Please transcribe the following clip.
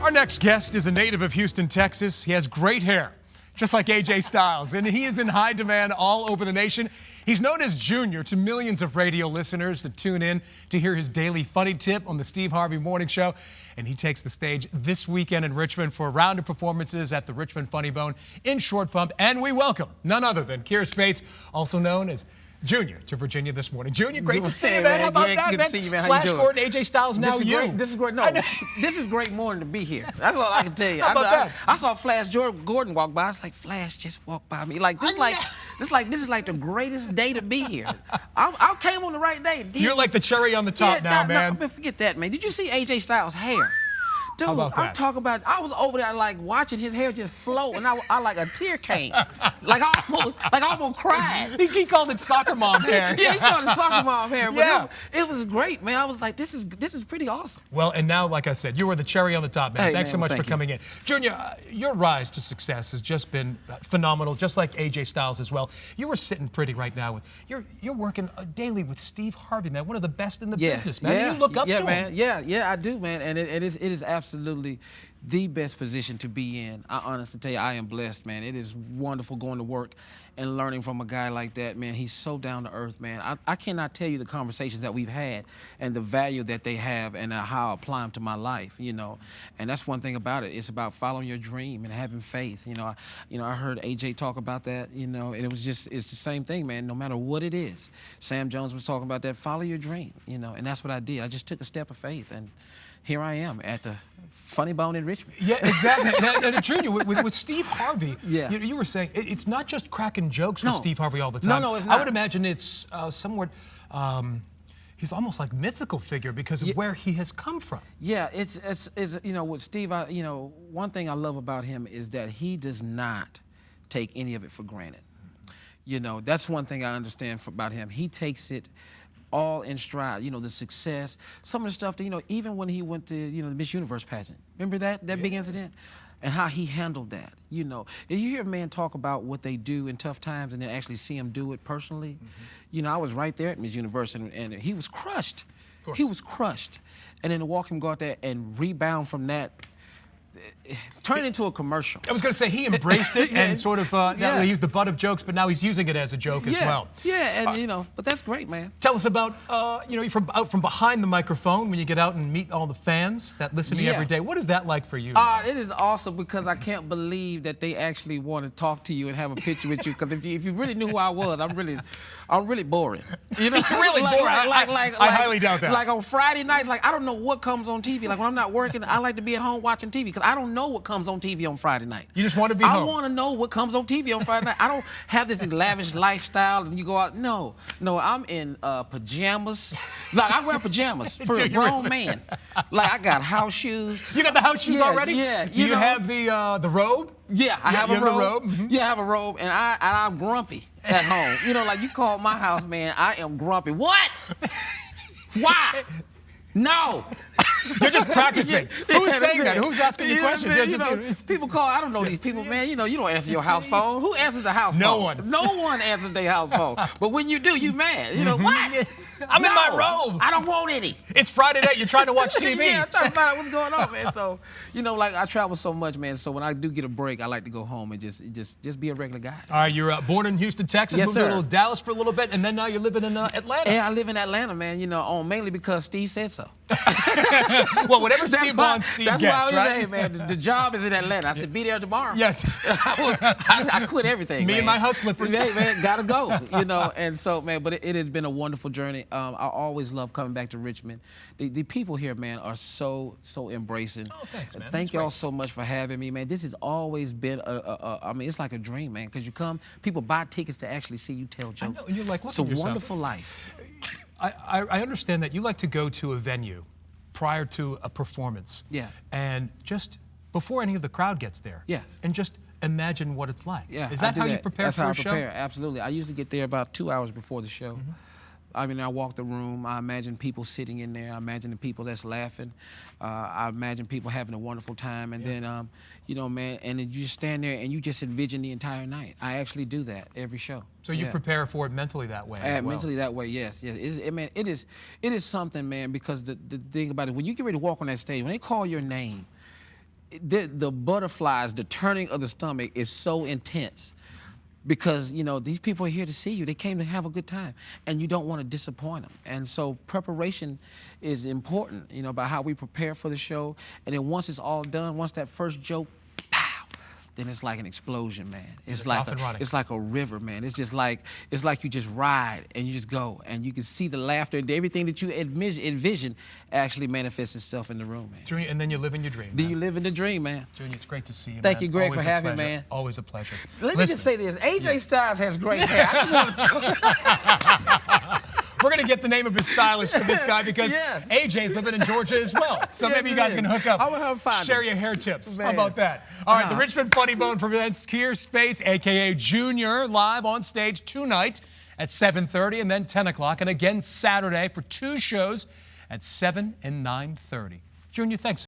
Our next guest is a native of Houston, Texas. He has great hair, just like AJ Styles, and he is in high demand all over the nation. He's known as Junior to millions of radio listeners that tune in to hear his daily funny tip on the Steve Harvey Morning Show. And he takes the stage this weekend in Richmond for a round of performances at the Richmond Funny Bone in Short Pump. And we welcome none other than Keir Spates, also known as Junior, to Virginia this morning. Junior, great to see you, man. How about that, man? Good to see you, man. Flash Gordon, AJ Styles, now you. This is great. No, this is great morning to be here. That's all I can tell you. How about that? I saw Flash Gordon walk by. I was like, Flash just walked by me. Like this is like the greatest day to be here. I came on the right day. You're like the cherry on the top now, man. No, forget that, man. Did you see AJ Styles' hair? Dude, How about that? I'm talking about, I was over there like watching his hair just flow, and I like a tear came. like I almost cried. He called it soccer mom hair. Yeah, he called it soccer mom hair. But Yeah. it was great, man. I was like, this is pretty awesome. Well, and now, like I said, you were the cherry on the top, man. Hey, Thanks man, so much well, for thank coming in. Junior, your rise to success has just been phenomenal, just like AJ Styles as well. You were sitting pretty right now. You're working daily with Steve Harvey, man, one of the best in the business, man. You look up to him. Yeah, I do, man. And it is absolutely the best position to be in. I honestly tell you, I am blessed, man. It is wonderful going to work and learning from a guy like that, man. He's so down to earth, man. I cannot tell you the conversations that we've had and the value that they have and how I apply them to my life, you know. And that's one thing about it. It's about following your dream and having faith. I heard AJ talk about that, you know, and it's the same thing, man, no matter what it is. Sam Jones was talking about that, follow your dream, you know, and that's what I did. I just took a step of faith, and here I am at the Funny Bone in Richmond. Yeah, exactly. and Junior, with Steve Harvey, yeah. you were saying it's not just cracking jokes with Steve Harvey all the time. No, it's not. I would imagine it's somewhat, he's almost like mythical figure because of where he has come from. Yeah, it's you know, with Steve, one thing I love about him is that he does not take any of it for granted. You know, that's one thing I understand about him. He takes it all in stride, you know, the success, some of the stuff that, you know, even when he went to, you know, the Miss Universe pageant. Remember that big incident? And how he handled that, you know. If you hear a man talk about what they do in tough times and then actually see him do it personally, you know, I was right there at Miss Universe and he was crushed. He was crushed. And then to walk him, go out there and rebound from that, turn into a commercial. I was going to say he embraced it and sort of he's the butt of jokes, but now he's using it as a joke as well. Yeah, and you know, but that's great, man. Tell us about you're from behind the microphone when you get out and meet all the fans that listen to you every day. What is that like for you? It is awesome because I can't believe that they actually want to talk to you and have a picture with you. Because if you really knew who I was, I'm really boring. You know, really boring. I highly doubt that. Like on Friday nights, like I don't know what comes on TV. Like when I'm not working, I like to be at home watching TV because I don't know what comes on TV on Friday night. You just want to be home. I want to know what comes on TV on Friday night. I don't have this lavish lifestyle and you go out. No, I'm in pajamas. Like I wear pajamas for a grown man. Like I got house shoes. You got the house shoes already? Yeah. Do you have the robe? Yeah, I have a robe. The robe? Mm-hmm. Yeah, I have a robe, and I'm grumpy at home. You know, like you call my house, man, I am grumpy. What? Why? No. You're just practicing. Who's saying that? Who's asking you questions? Man, you know, people call, I don't know these people, man. You know, you don't answer your house phone. Who answers the house phone? No one. No one answers their house phone. But when you do, you mad. You know, what? I'm in my robe. I don't want any. It's Friday night. You're trying to watch TV. Yeah, I'm trying to find out what's going on, man. So, you know, like I travel so much, man. So when I do get a break, I like to go home and just be a regular guy. All right, you're born in Houston, Texas. Yes, moved to little Dallas for a little bit, and then now you're living in Atlanta. Yeah, I live in Atlanta, man. You know, mainly because Steve said so. Well, whatever Steve wants, Steve gets, that's why I right? Hey, man, the job is in Atlanta. I said, be there tomorrow. Yes. I quit everything, Me man. and my house slippers. Hey, man, gotta go, you know. And so, man, but it has been a wonderful journey. I always love coming back to Richmond. The people here, man, are so embracing. Oh, thanks, man. Thank y'all so much for having me, man. This has always been I mean, it's like a dream, man, because you come, people buy tickets to actually see you tell jokes. I know, and you're like, it's a wonderful life. I understand that you like to go to a venue prior to a performance. Yeah. And just before any of the crowd gets there. Yes. And just imagine what it's like. Yeah. Is that how you prepare for a show? That's how I prepare, absolutely. I usually get there about 2 hours before the show. I mean, I walk the room, I imagine people sitting in there, I imagine the people that's laughing, I imagine people having a wonderful time, and then, you know, man, and then you just stand there and you just envision the entire night. I actually do that every show. So you prepare for it mentally that way as well? Mentally that way, yes. Man, it is something, man, because the thing about it, when you get ready to walk on that stage, when they call your name, the butterflies, the turning of the stomach is so intense. Because, you know, these people are here to see you. They came to have a good time, and you don't want to disappoint them. And so preparation is important, you know, about how we prepare for the show. And then once it's all done, once that first joke, pow, then it's like an explosion, man. It's like a river, man. It's like you just ride and you just go, and you can see the laughter and everything that you envision actually manifests itself in the room, man. Junior, and then you live in your dream. Then you live in the dream, man. Junior, it's great to see you, Thank man. you, Greg, Always for having me, pleasure. man. Always a pleasure. Let me just say this. AJ Styles has great hair. I just want to We're going to get the name of his stylist for this guy because Yes. AJ's living in Georgia as well. So Yes, maybe you guys it can is. hook up. I will have fun. Share your hair tips. Man. How about that? All right, the Richmond Funny Bone presents Keir Spates, a.k.a. Junior, live on stage tonight at 7:30 and then 10 o'clock, and again Saturday for 2 shows at 7 and 9:30. Junior, thanks.